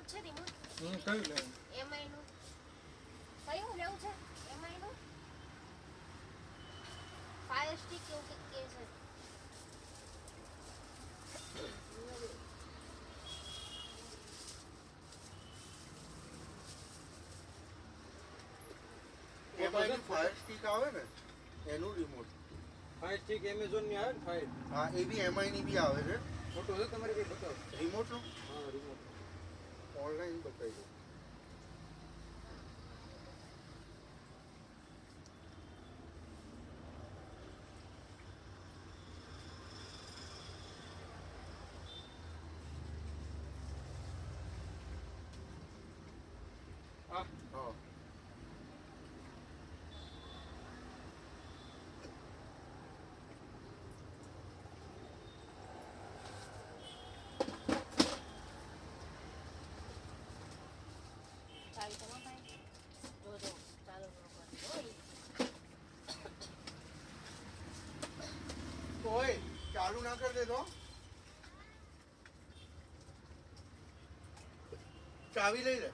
Remote છે remote કયું લેવું એમઆઈ નું કયું લેવું છે એમઆઈ નું ફાયર સ્ટિક કેવું કે છે એમાં જે ફાયર સ્ટિક આવે ને એનું રિમોટ ફાયર સ્ટિક એમેઝોન ની આવે ને ફાયર હા એ બી એમઆઈ ની બી આવે છે ફોટો છે તમારી કઈ બતાવો રિમોટ નો હા રિમોટ ઓનલાઈન બતાવી દો હા હા ચાવી તો ભાઈ જોજો ચાલો ઓય ચાલુ ના કરી દેતો ચાવી લઈ લે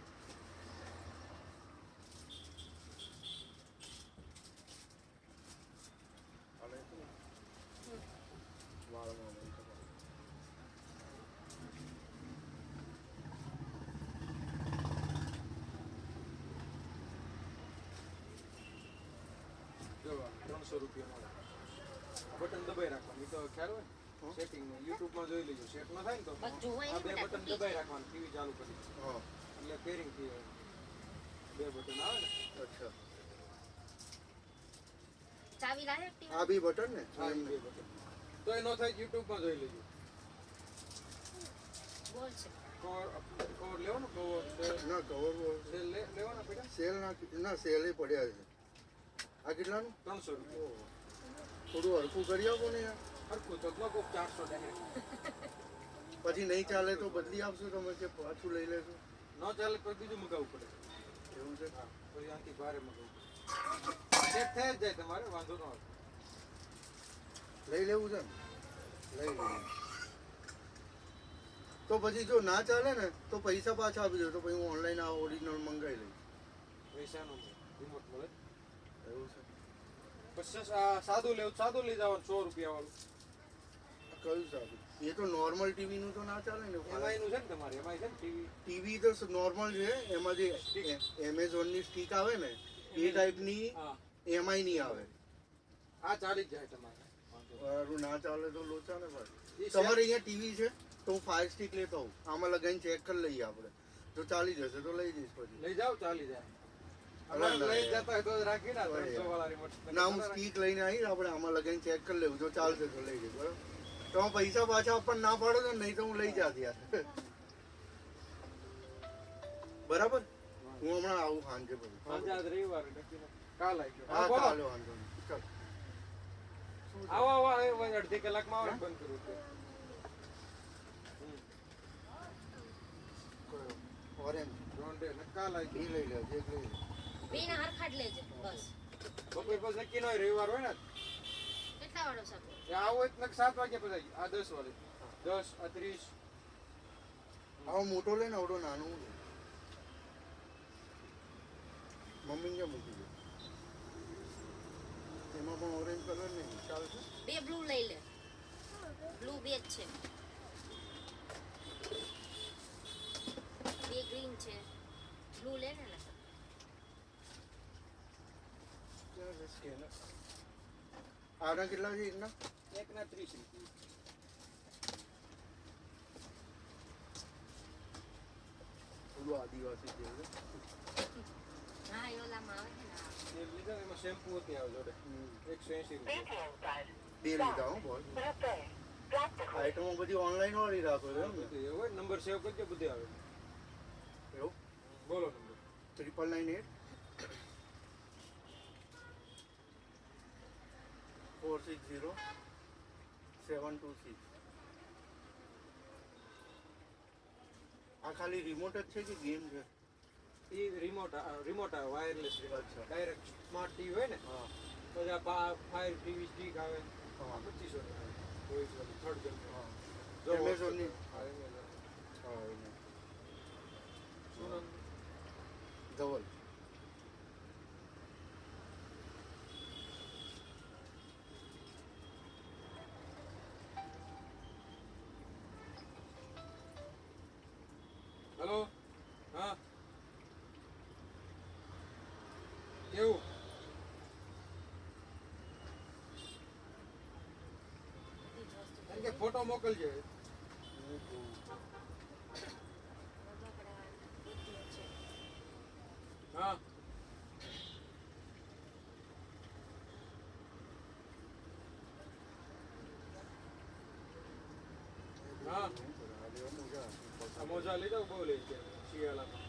જો 300 રૂપિયા મળે બટન દબાઈ રાખવાનું એ તો ખ્યાલ હોય ને સેટિંગ માં યુટ્યુબ માં જોઈ લેજો સેટ ન થાય ને તો બસ જોવાય આ બે નહીં બટન દબાઈ રાખવાનું ટીવી ચાલુ કરી હા એટલે પેરિંગ થી બે બટન આવે ને અચ્છા ચાવી લાવે એક્ટિવ આ બી બટન ને હા એ બે બટન તો એ ન થાય યુટ્યુબ માં જોઈ લેજો બોલ છે કવર લેવાનો કવર ના કવર સેલ લેવાના પેટા સેલ ના સેલ પડ્યા છે આ કેટલાનું 300 રૂપિયા થોડું હરખું કરી આપો ને યાર હરખું તો કોક 400 ડાયરેક્ટ પછી નહીં ચાલે તો બદલી આપશો તમે કે પાછું લઈ લેશો ન ચાલે તો બીજું મગાવવું પડે એવું છે હા પછી આનાથી ભારે મગાવવું સેટ થઈ જ જાય તમારે વાંધો ન આવે લઈ લેવું છે ને લઈ લેવું તો પછી જો ના ચાલે ને તો પૈસા પાછા આપી દો તો પછી હું ઓનલાઈન આ ઓરિજિનલ મંગાવી લઈશ પૈસાનો રિમોટ મળે એવું છે પછી સાદું લેવું સાદું લઈ જવાનું 100 રૂપિયા વાળું કયું સારું એ તો નોર્મલ ટીવી નું તો ના ચાલે ને એમઆઈ નું છે ને તમારે એમઆઈ છે ને ટીવી ટીવી તો નોર્મલ છે એમાં જે એમેઝોન ની સ્ટીક આવે ને એ ટાઈપની હા એમઆઈ ની આવે આ ચાલી જ જાય તમારે મારું ના ચાલે તો લોચા ને ભાઈ એ તમારે અહીંયા ટીવી છે તો હું ફાયર સ્ટિક લેતો હોઉં આમાં લગાવીને ચેક કરી લઈએ આપણે જો ચાલી જશે તો લઈ જઈશ પછી લઈ જાઓ ચાલી જાય અલા, અમારે ના, લઈ જતા હોય તો જ રાખી ના હોય 300 વાળા રિમોટ ના હું સ્ટીક લઈને આવીશ આપણે આમાં લગાવીને ચેક કરી લેવું જો ચાલશે તો લઈ જઈશ બરાબર તમે પૈસા પાછા આપણને ના પાડો તો નહીં તો હું લઈ જાત યાર બરાબર હું હમણાં આવું સાંજે પછી સાંજે આજ રવિવાર નક્કી કાલ આવી ગયો હા બોલો. ચાલો વાંધો નહીં ચાલ આવો આવો આવો, અડધી કલાકમાં આવે ને બંધ કરું ઓરેન્જ રોંડે ને કાલ આવી એ લઈ લે એક લઈ લે બેને હરખા જ લેજે બસ ગયો બપોર પછી નક્કી ન હોય રવિવાર હોય ને કેટલા વાળો સાહેબ એ આવો એક નક 7 વાગ્યા પછી આ 10 વાળી 10 આ 30 આવો મોટો લે ને આવડો નાનો લે મમ્મી ક્યાં મૂકી દે એમાં પણ ઓરેન્જ કલર નહીં ચાલશે બે બ્લુ લઈ લે બ્લુ બે જ છે બે ગ્રીન છે બ્લુ લે ને આના કેટલા છે એકના એકના 30 રૂપિયા થોડું આદિવાસી જેવું છે. હા એ ઓલામાં આવે છે ને એ લીધા ને એમાં શેમ્પુ હતી આવે જોડે 180 રૂપિયા બે લીધા હું બોલ આઈટમો બધી ઓનલાઈન વાળી રાખો છો એમ ને? બધું એવું હોય નંબર સેવ કરજો બધું આવે એવું બોલો નંબર 9998 460 726 આ ખાલી રિમોટ જ છે કે ગેમ છે એ રિમોટ આવે વાયરલેસ રિમોટ અચ્છા. ડાયરેક્ટ સ્માર્ટ ટીવી હોય ને હા પછી આ ફાયર ટીવી સ્ટીક આવે હા. 2500 ની આવે ચોવીસ વાળી થર્ડ જનરેશન હા જો Amazon ની? હા, Amazon. હા એને શું નામ? ધવલ. હેલો. હા કેવું? બધી જ વસ્તુ એમ કે ફોટો મોકલજે. રમકડા બધું છે. હા હા આ મોજા લઈ જાવ, બહુ લઈ ગયા શિયાળામાં.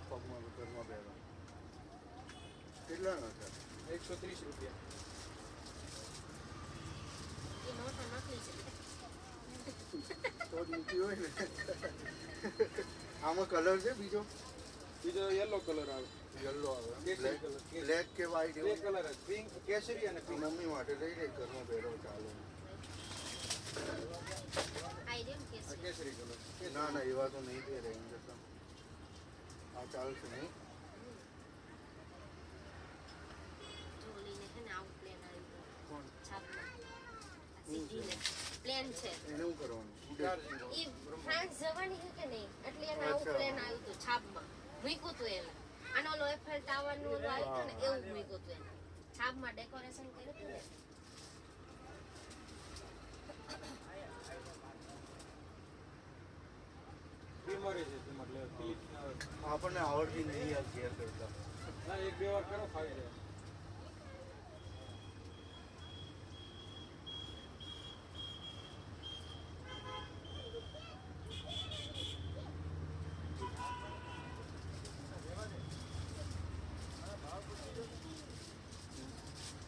પગમાં ઘરમાં પહેરવા કેટલાના છે? 130 રૂપિયા. એ નોટો નકલી છે. તો જ મૂકી હોય ને. આમાં કલર છે બીજો? બીજો યલો કલર આવે, યલો આવે. કેસરી કલર, બ્લેક કે વ્હાઈટ બે એવું? કલર જ, પિંક, કેસરી અને પિંક. મમ્મી માટે લઈ લે, ઘરમાં પહેરો ચાલે. આઈડિયમ આ કેસરી. કેસરી કલર. ના ના એવા તો નહીં પહેરે એમ જતા. આ ચાલશે નહીં. જોલીને છે ને આવું પ્લેન આવ્યું હતું. કોણ? છાપમાં. આ સીધીને. પ્લેન છે. એને શું કરવાનું? ચાર્જિંગ. ઈ ફ્રાન્સ જવાની છે કે નહીં એટલે એને આવું અચ્છા. પ્લેન આવ્યું હતું છાપમાં. મૂક્યું હતું એને. આનો ઓલો એફએલ ટાવરનું ઓલું આવ્યું હતું ને એવું મૂક્યું હતું એને. છાપમાં ડેકોરેશન કર્યું હતું ને. બીમારી છે તમારે એટલે ફિલિપ ના આવે. આપણને આવડતી નહીં યાર ઘેર કરતા. ના, એક બે વાર કરો, ફાવી જાય.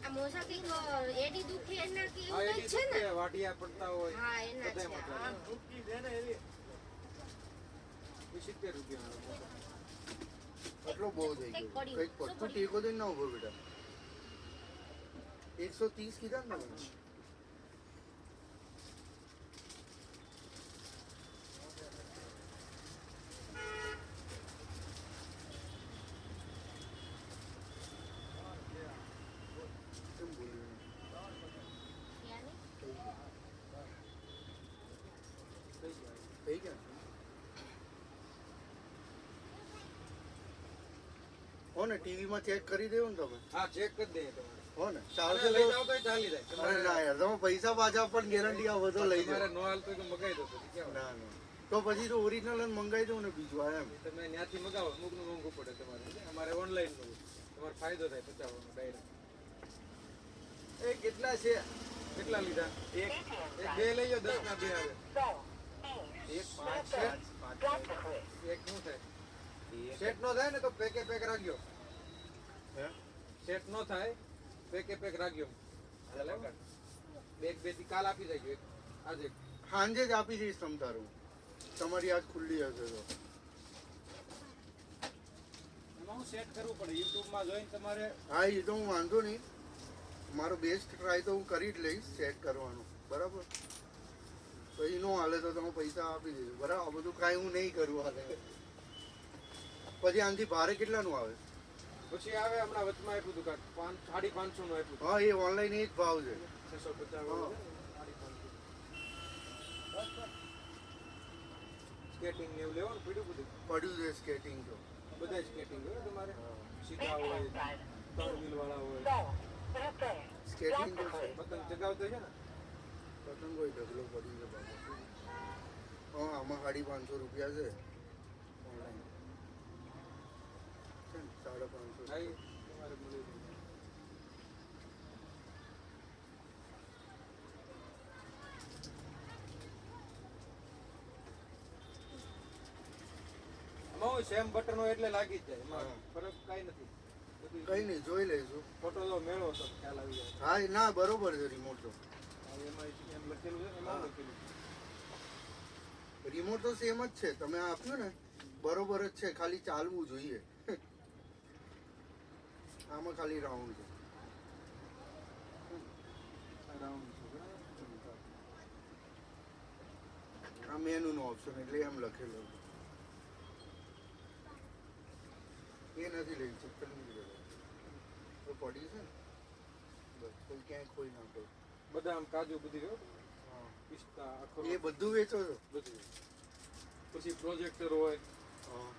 આ મોજા કંઈક એડી દુખી એના કે આ એવું એડી કંઈક છે ને. દુખે, વાટિયા પડતા હોય. હા એના છે. બધાય હા. મતલબ. એ 70 રૂપિયાનો. એટલો બહુ થઈ કંઈક ગયો. પડ્યું. કંઈક શું પડતું પડ્યું? ટેકો દઈને ના ઉભો બેટા. 130 કીધા ને તમે? કેમ બોલ્યું નહીં? યાની? થઈ જાય. થઈ ગયા છે? હો ને ટીવીમાં ચેક કરી દેવું ને તમે. હા, ચેક કરી દઈએ તમારે. હો ને અને ચાલશે લઈ તો. જાઓ તોય ચાલી જાય. અરે તમારે ના યાર તમે પૈસા પાછા પણ ગેરંટી આ બધો લઈ તમારે જાઓ. નો હાલતો હોય તો મગાવી દો પછી કેવું? ના ના તો પછી તો ઓરિજિનલ જ મંગાવી દઉં ને બીજું આ એમ. તમે ત્યાંથી મગાવો, અમુકનું મોંઘું પડે તમારે. અમારે ઓનલાઈનનું તમારે ફાયદો થાય પચાવવાનો ડાયરેક્ટ. એ કેટલા છે? કેટલા લીધા? એક બે લઈ જાઓ, 10 ના બે આવે. એક 5 છે. એક નું થાય. સેટ નો થાય ને તો પેકે પેક રાખ્યો. હે? સેટ નો થાય પેકે પેક રાખ્યો. બે થી કાલ આપી જાય એક આજે. સાંજે જ આપી દઈશ તમ તારું. તમારી આજ ખુલ્લી હશે તો. એમાં હું સેટ કરવું પડે યુટ્યુબમાં જોઈને તમારે. હા એ તો હું વાંધો નહીં. મારો બેસ્ટ ટ્રાય તો હું કરી જ લઈશ સેટ કરવાનું. બરાબર? પછી નો હાલે તો તમે પૈસા આપી દેજો. બરાબર? આ બધું કાંઈ હું નહીં કરું હાલે. પછી આનાથી ભારે કેટલાનું આવે? પછી આવે હમણાં વચમાં આપ્યું હતું કાંઈક 550 નું આપ્યું હતું. હા એ ઓનલાઈન એ જ ભાવ છે. 650 હા. સ્કેટિંગ ને એવું લેવાનું પડ્યું બધું. પડ્યું છે સ્કેટિંગ તો. બધા સ્કેટિંગ હોય તમારે. હા. સીધા હોય, 3 વ્હીલ વાળા હોય. સ્કેટિંગ તો છે. પતંગ ચગાવતો છે ને. પતંગ કોઈ ઢગલો પડી છે બાબા. હા આમાં 550 રૂપિયા છે ઓનલાઈન. છે ને 550. હા, એ તમારે મળી જાય. આમાં હું સેમ બટનો એટલે લાગી જ જાય. એમાં હા. ફરક કાંઈ નથી. બધું કઈ નહીં જોઈ લઈશું. ફોટો તો મેળવો તો ખ્યાલ આવી જાય. હા એ ના બરોબર છે રિમોટ તો. હા, એમાં એમ લખેલું છે ને, એમાં હા. લખેલું છે. રિમોટ તો સેમ જ છે. તમે આપ્યું ને બરોબર જ છે. ખાલી ચાલવું જોઈએ. આમાં ખાલી રાઉન્ડ છે. રાઉન્ડ છે, બરાબર? આ મેનુ નો ઓપ્શન એટલે એમ લખેલું છે. નથી લેવી ચિત્તલની જ લેવી. તો પડી છે ને બસ કોઈ ક્યાંય ખોઈ ના કોઈ. બદામ કાજુ બધી રહ્યો હા પિસ્તા એ અખરોટ બધું વેચો છો? બધું. પછી પ્રોજેક્ટર હોય, હા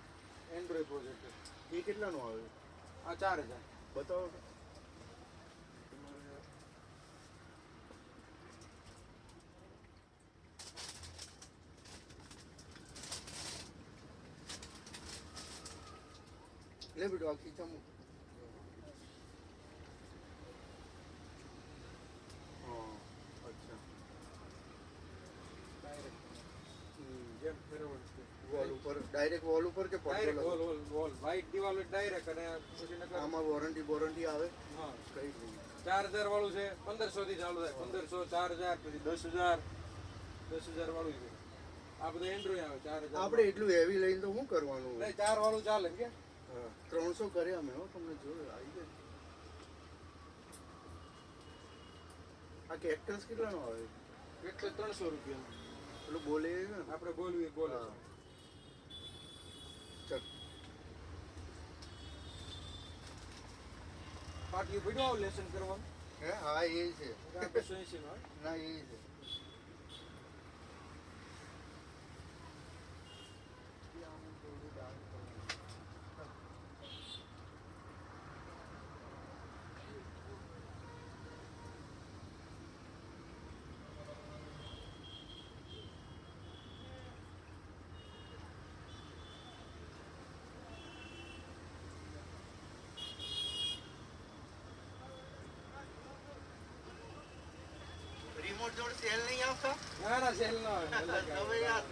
એન્ડ્રોઈડ પ્રોજેક્ટર. એ કેટલાનું આવે? આ 4000. બતાવો તો. લે બેટો આ ખીચામાં. હા અચ્છા. જેમ ફેરવણ છે. વોલ ઉપર ડાયરેક્ટ વોલ ઉપર કે ડાયરેક્ટ પડતો વોલ વોલ વોલ વ્હાઈટ દિવાલ હોય ડાયરેક્ટ અને પછી નકર આમાં વોરંટી આવે હા કઈ નહીં. 4000 વાળું છે 1500 થી ચાલુ થાય. 1500 4000 પછી 10000 10000 વાળું છે. આ બધું એન્ડ્રોઈડ આવે 4000. આપણે એટલું હેવી લઈને તો શું કરવાનું? નહીં 4 વાળું ચાલે કે હા 300 કર્યા મેં હો, તમને જોયું આવી ગયું. આ કેક્ટસ કેટલાનો આવે? એટલે 300 રૂપિયા. પેલું બોલે છે ને આપણે બોલવી બોલે હા. ચલ પાટિયું પડ્યું આવું લેસન કરવાનું. હે હા એ છે. આ 280 નો હોય. ના એ છે. રિમોટ જોડે સેલ નહીં આવતા? ના ના સેલ ના હોય. તમે યાર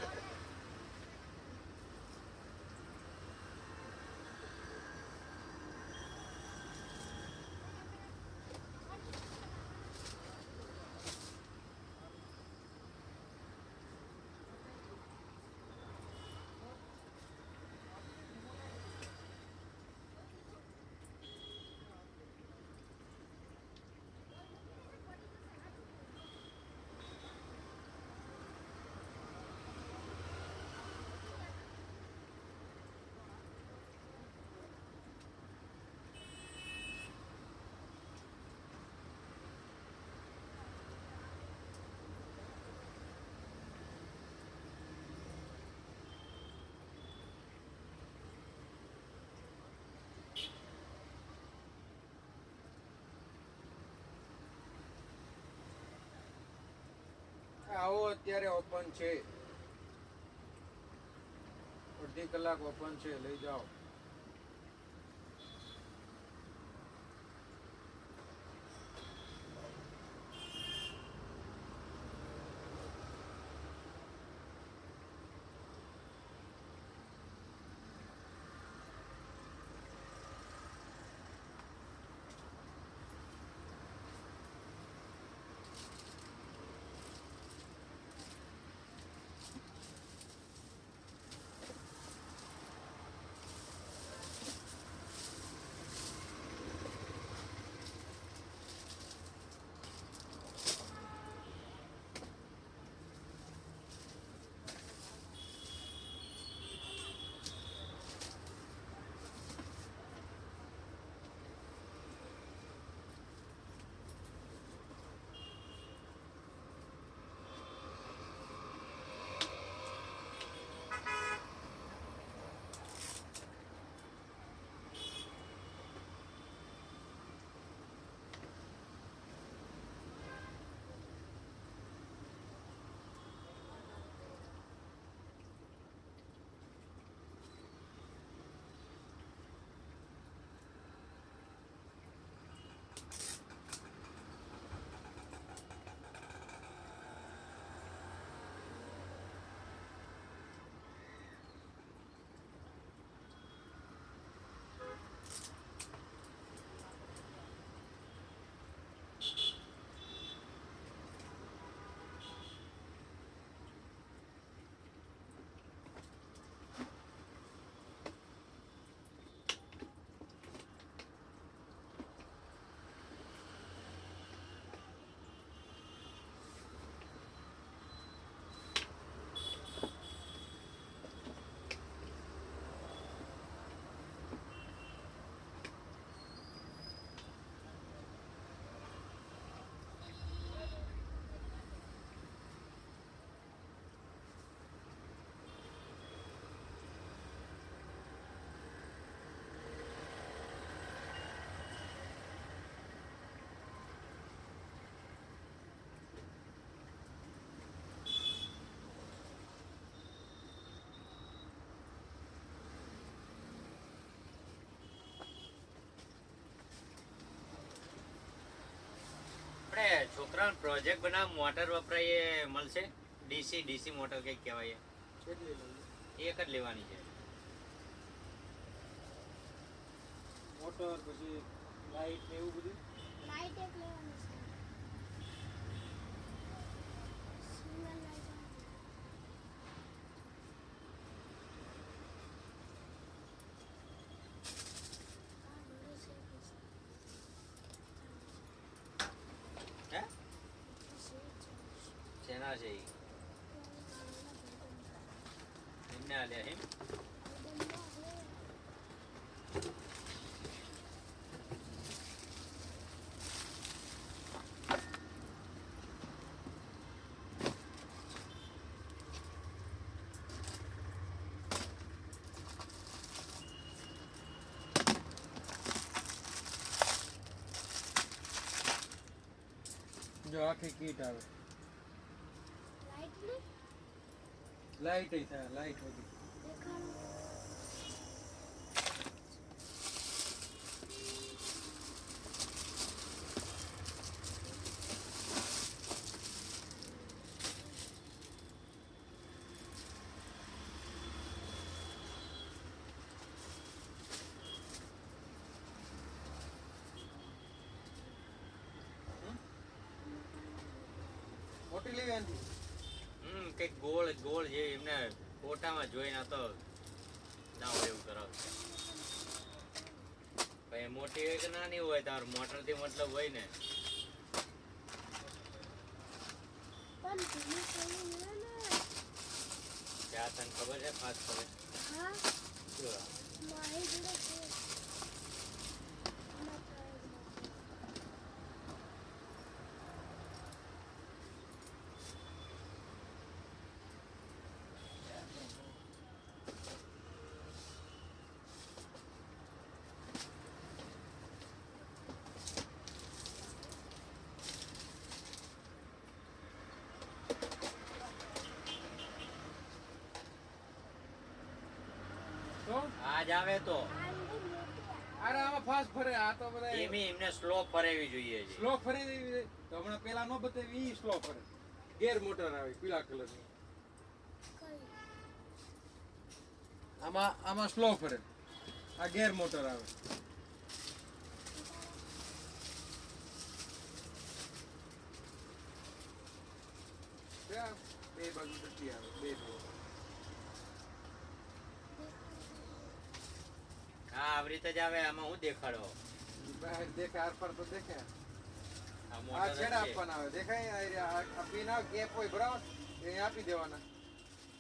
આવો અત્યારે ઓપન છે. અડધી કલાક ઓપન છે, લઈ જાઓ. છોકરાને પ્રોજેક્ટ બનાવ મોટર વપરાય એ મળશે ડીસી મોટર કઈક કહેવાય કેટલી લઈએ? એ એક જ લેવાની છે મોટર પછી લાઈટ ને એવું બધું. લાઈટ એક લેવાની છે. સિંગલ લાઈટ હે શેના છે ઈ? એમને આલ્યા એમ જો આખી કીટ આવે. લાઈટ ને લાઈટ થાય, લાઈટ વગી. દેખાડો. મોટી લેવી આંટી? કઈક ગોળ ગોળ જે એમને ફોટામાં જોઈને તો ના હોય એવું કરાવશે ભાઈ મોટી હોય કે નાની હોય તાર મોટર થી મતલબ હોય ને પણ ધીમે ચલાવી લે ને. ત્યાં તને ખબર છે ફાસ્ટ ખબર હા શું મારી જોડે છે. એના પર તો આજ આવે તો આ લીધી મોટી. અરે આમાં ફાસ્ટ ફરે. આ તો બધા એમને સ્લો ફરેવી જોઈએ છે સ્લો ફરી દેવી છે. તો હમણાં પેલા નો બતાવી ઈ સ્લો ફરે. ગેર મોટર આવે પીળા કલરની. કઈ આમાં સ્લો ફરે. આ ગેર મોટર આવે. ત્યાં બે બાજુ ટકી આવે. બે હા આવી રીતે જ આવે આમાં હું દેખાડો બહાર દેખે, આર પાર તો દેખે. આ આ મોટર જ છેડા છે. આપવાના આવે. દેખાય આ પિન આવે, ગેપ હોય બરાબર, એ અહીં આપી દેવાના.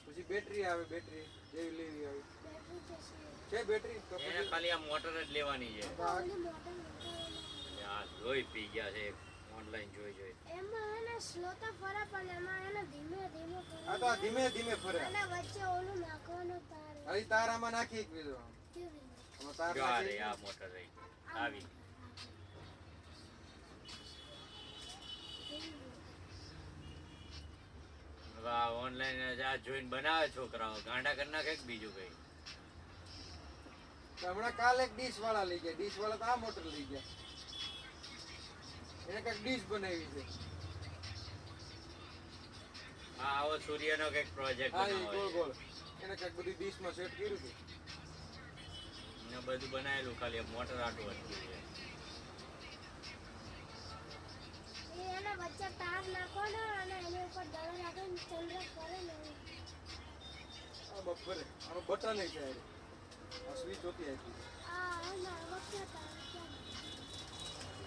પછી બેટરી આવે. બેટરી જેવી લેવી આવે. બેટરી તો છે. છે બેટરી તો એને પછી ખાલી આ મોટર જ લેવાની છે તો ઓલી મોટર ઉતારેલા. આ જોઈ પી ગયા છે ઓનલાઈન જોઈ એમાં એને સ્લો તો ફરે પણ એમાં એને ધીમે ધીમે આ તો આ ધીમે ધીમે ફરે. અને વચ્ચે ઓલું નાખવાનું તાર અહીં તાર આમાં નાખી એક બીજો. કેવી આમાં તાર જો આ નાખી. રે આ મોટર રહી આવી હવે આ ઓનલાઈન આ જોઈને બનાવે છોકરાઓ ગાંડા કરી નાખે કે બીજું કઈ તો હમણાં કાલે એક ડીશ વાળા લઈ ગયા. ડીશ વાળા તો આ મોટર લઈ ગયા. એને કઈક ડીશ બનાવી છે. આ આવો સૂર્યનો કઈક પ્રોજેક્ટ હા એ બનાવો ગોળ છે. ગોળ. એને કઈક બધી ડીશમાં સેટ કર્યું છે. ને બધું બનાવેલું ખાલી આ મોટર આટું હતું છે એ એને વચ્ચે તાર નાખવાનો અને એની ઉપર દડો નાખીને ચંદ્ર કરે ને આ બપોરે આમાં બટન છે. આ સ્વિચ હોતી હતી. આ ના વચ્ચે તાર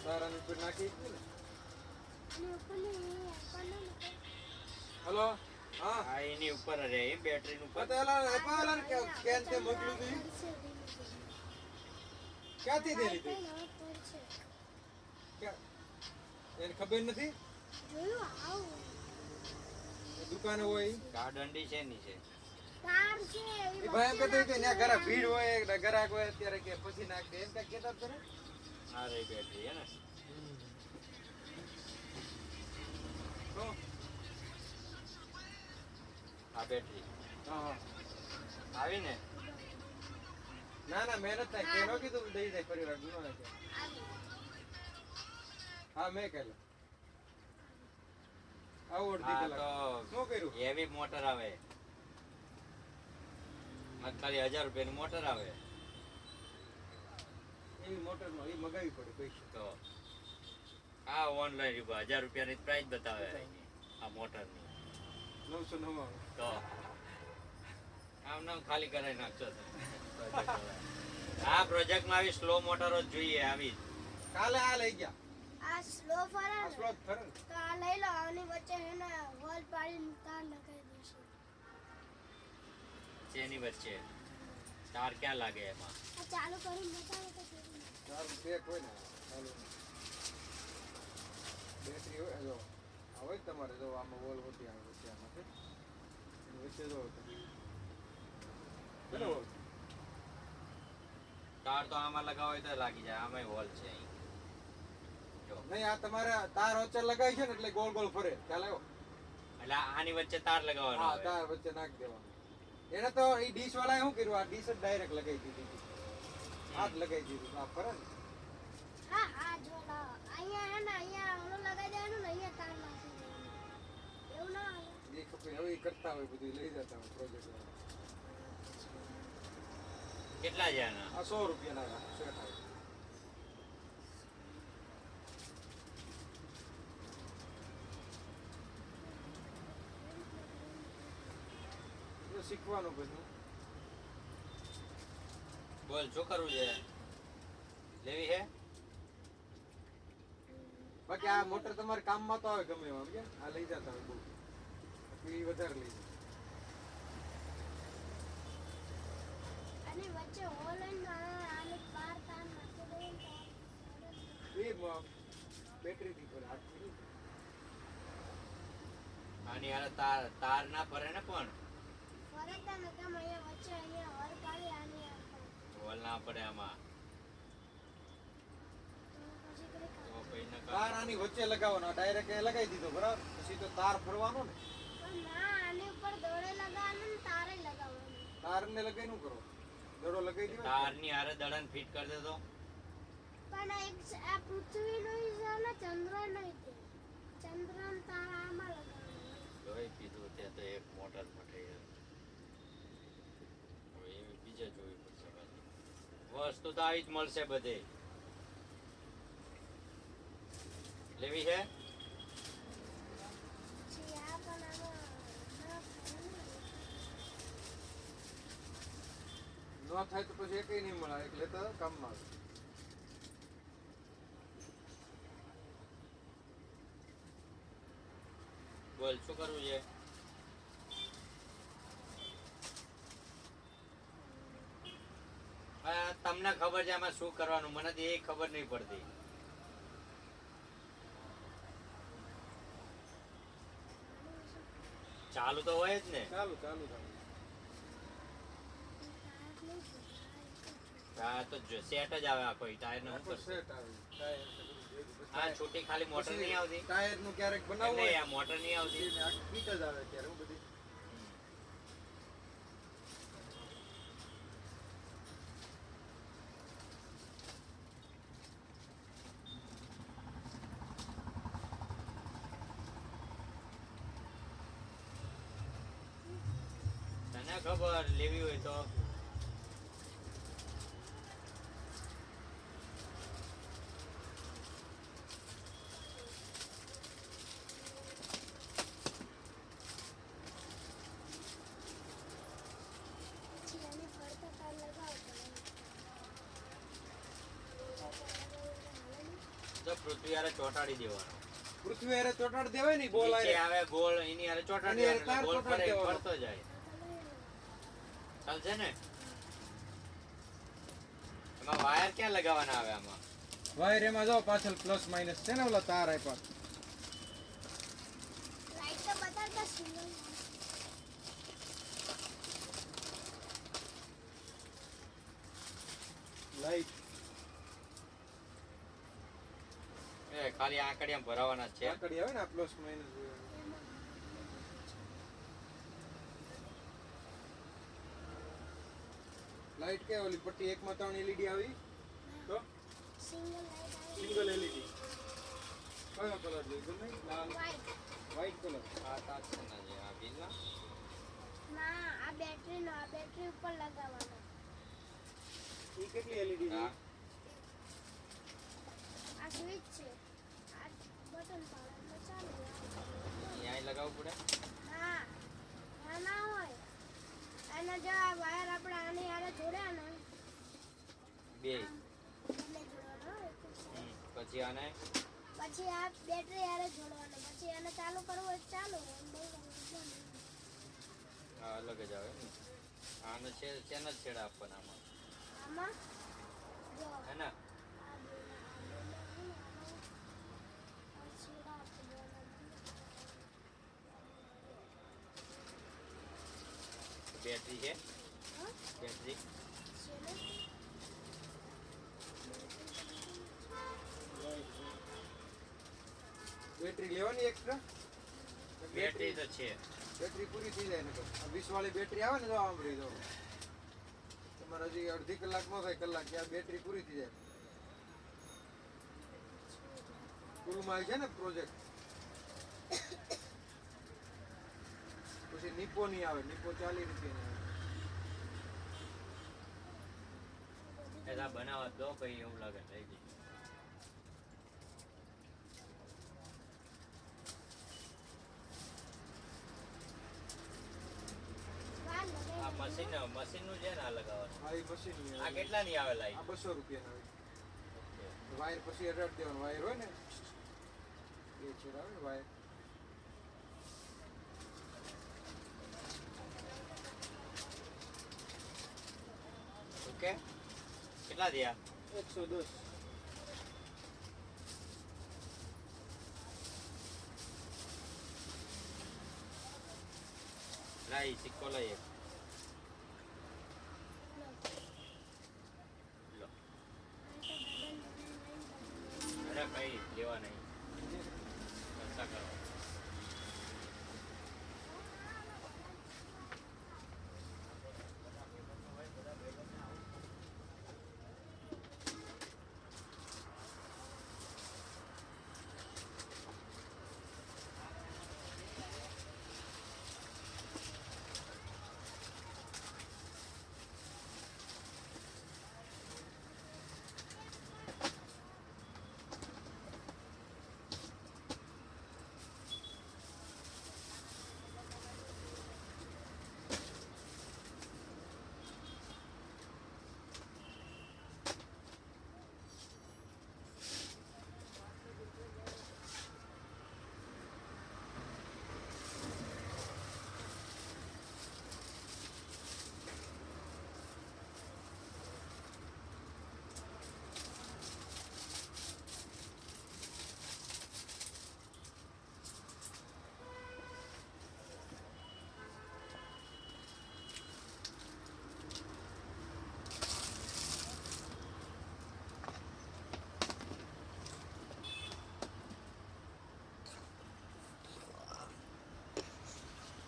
તારાની ઉપર નાખી હતી ને. એની ઉપરની આપણને હલો હા આ એની ઉપર રહે એમ બેટરી ઉપર પતાલા કે કેન તે મોકલું તું ક્યાંથી દે લીધી એને ખબર નથી. જોયું આવું એ દુકાને હોય ઈ. આ દંડી છે ની છે તાર છે એ ભાઈ એમ કહેતો કે ત્યાં ઘરે ભીડ હોય ને ગ્રાહક હોય અત્યારે કે પછી નાખ દે એમ કઈ કહેતા જ ખરા? આ રહી બેટરી હે ને તો આ બેટરી હા હા આવી ને ના ના મહેનત થાય કે નો કીધું દઈ જાય પરિવાર ગુનો નાખે. હા મેં કહેલું આવો અડધી આ કલાક તો શું કર્યું હેવી મોટર આવે આ ખાલી 1000 રૂપિયાની મોટર આવે એવી મોટર માં એ મગાવી પડે પૈસા તો આ ઓનલાઈન 1000 રૂપિયાની પ્રાઇસ બતાવે એની, આ મોટરની 999 તો આમ નામ ખાલી કરાવી નાખશો તમે. આ પ્રોજેક્ટમાં આવી સ્લો મોટરો જ જોઈએ આવી જ. કાલે આ લઈ ગયા આ સ્લો ફરે આ ને સ્લોટ ફરે ને તો આ લઈ લો આની વચ્ચે હે ને હોલ પાડીને તાર લગાવી દઈશું. શેની વચ્ચે તાર ક્યાં લાગે એમાં? આ ચાલુ કરીને બતાવો તો કેવું. તારું પેક હોય ને ચાલુ બેટરી હોય જો આ હોય તમારે જો આમાં વોલ હોતી આવે વચ્ચે આમાંથી એની વચ્ચે જો કેટલો વોલ તાર તો આમાં લગાવો હોય તો લાગી જાય, આમાં હોલ છે અહીં. જો નહીં આ તમારે તાર વચ્ચે લગાવી છે ને એટલે ગોળ ગોળ ફરે ખ્યાલ આવ્યો એટલે આની વચ્ચે તાર લગાવવાનો હા આવે. તાર વચ્ચે નાખી દેવાનું એને તો એ ડીશ વાળાએ શું કર્યું આ ડીશ જ ડાયરેક્ટ લગાવી દીધી હાથ લગાવી દીધું આ ફરે ને હા હા જો લાવો અહીંયા હે ને અહીંયા ઓલું લગાવી દેવાનું ને અહીંયા તાર નાખી દેવાનું. એવું ના આવે. એ ખબર હવે ઈ કરતા હોય બધું લઈ જતા હોય પ્રોજેક્ટ વાળા કેટલા છે આના? આ 100 રૂપિયાના સેટ આવે એ શીખવાનું બધું બોલ શું કરવું છે? લેવી હે? બાકી આ મોટર તમારે કામમાં તો આવે ગમે એમ કે આ લઈ જતા હોય બહુ બાકી ઈ વધારે લઈ જાય અને વચ્ચે હોલ હોય ને આને બાર તાર નાખી દઈએ ને તો બેટરી થી પર હાથ થી આની હારે તાર ના ફરે ને પણ ફરે તો ને કેમ અહીંયા વચ્ચે અહીંયા હોલ પાડી આની આ હોલ ના પડે આમાં. તો પછી કઈ કામ. તો પછી ન તાર આની વચ્ચે લગાવવાનો ડાયરેક્ટ એ લગાવી દીધો બરાબર પછી તો તાર ફરવાનો ને પણ ના આની ઉપર દોડે લગાવવાનું ને તારે લગાવવાનું. તાર ને લગાઈ નું કરો દડો લગાઈ દો તારની હારે દડન ફિટ કરી દેતો. પણ આ પૃથ્વીનું છે ને ચંદ્રનું છે. ચંદ્રન તાર આમાં લગાવવાનું. જોઈ કીધું તે તો એક મોટર મટે હવે એવી બીજે જોવી પડશે પાછી. વસ્તુ તો આવી જ મળશે બધે. લેવી છે? પછી આ પણ આમાં ના ફરે ને. ન થાય તો પછી એકઈ નહીં મળે એટલે તો કામમાં આવે બોલ શું કરવું છે? તમને ખબર છે આમાં શું કરવાનું, મને તો એ ખબર નહીં પડતી. ચાલુ તો હોય જ ને. ચાલુ ચાલુ ચાલુ આ તો સેટ જ આવે આખો ટાયર નો આખો સેટ આવે ટાયર ને બધું ભેગું. પછી આ છોટી ખાલી મોટર નહીં આવતી. ટાયર નું ક્યારેક બનાવવું નહીં, હોય આ મોટર નહીં આવતી. એને આખી કીટ જ આવે ત્યારે હું બધી તને ખબર લેવી હોય તો પછી આની ફરતા તાર લગાવો તો પૃથ્વી હારે ચોંટાડી દેવાનો. પૃથ્વી હારે ચોટાડ દેવાય ને બોલ નીચે આરે આવે ગોળ એની હારે ચોંટાડી એની હારે દેવાનો, તાર ગોળ ફરે ચોંટાડી દેવાનો. ફરતો જાય. ચાલશે ને? એમાં વાયર ક્યાં લગાવવાના આવે આમાં? વાયર એમાં જો પાછળ પ્લસ માઇનસ છે ને ઓલા તાર આપ્યા લાઈટ તો બતાવતા સિગ્નલ. લાઈટ એ ખાલી આંકડિયા ભરાવાના જ છે. આકડી આવે ને આ પ્લસ માઇનસ લાઈટ કે ઓલી પટ્ટી એકમાં 3 એલઈડી આવી તો સિંગલ લાઈટ આવે. સિંગલ એલઈડી કયો કલર જોઈતો નહીં લાલ વ્હાઈટ. White colour. આ તાજના છે આ બિલના ના આ બેટરીનો આ બેટરી ઉપર લગાવવાનો એ કેટલી LED છે? હા આ સ્વિચ છે આ બટન પાડવાનું ચાલુ અહીંયા લગાવવું પડે ના ના ના હોય એના જો આ વાયર આપણે આની હારે જોડ્યા ને બે એટલે જોડવાનો હોય તો. પછી આને પછી આ બેટરી હારે જોડવાનો પછી એને ચાલુ કરવું હોય તો ચાલુ એમ બંધ કરવું હોય તો બંધ. આ અલગ જ આવે ને આને છે શેના જ છેડા આપવાના આમાં આમાં જો હે ને આ બે આ છેડા આપવાના. બેટરી છે હા બેટરી છે ને બેટરી લેવાની એક્સ્ટ્રા? બેટરી તો છે બેટરી પૂરી થઈ જાય ને તો 20 વાળી બેટરી આવે ને જો આંબળી જો તમારે હજી અડધી કલાક નો થાય કલાક ત્યાં બેટરી પૂરી થઈ જાય. પૂરું છે ને પ્રોજેક્ટ. પછી નીપો નહીં આવે, નીપો 40 રૂપિયાની આવે. એલા બનાવવા દો પછી એવું લાગે થઈ ગઈ વાર આ લગાવી મશીનનું છે ને આ લગાવવાનું આ એ મશીનની આ આવે. કેટલાની આવે લાઈ આ 200 રૂપિયાની આવે. વાયર પછી અડાડ દેવાનો વાયર હોય ને બે છેડા આવે ને વાયર. ઓકે કેટલા થયા 110. લાઈ સિક્કો લઈ એક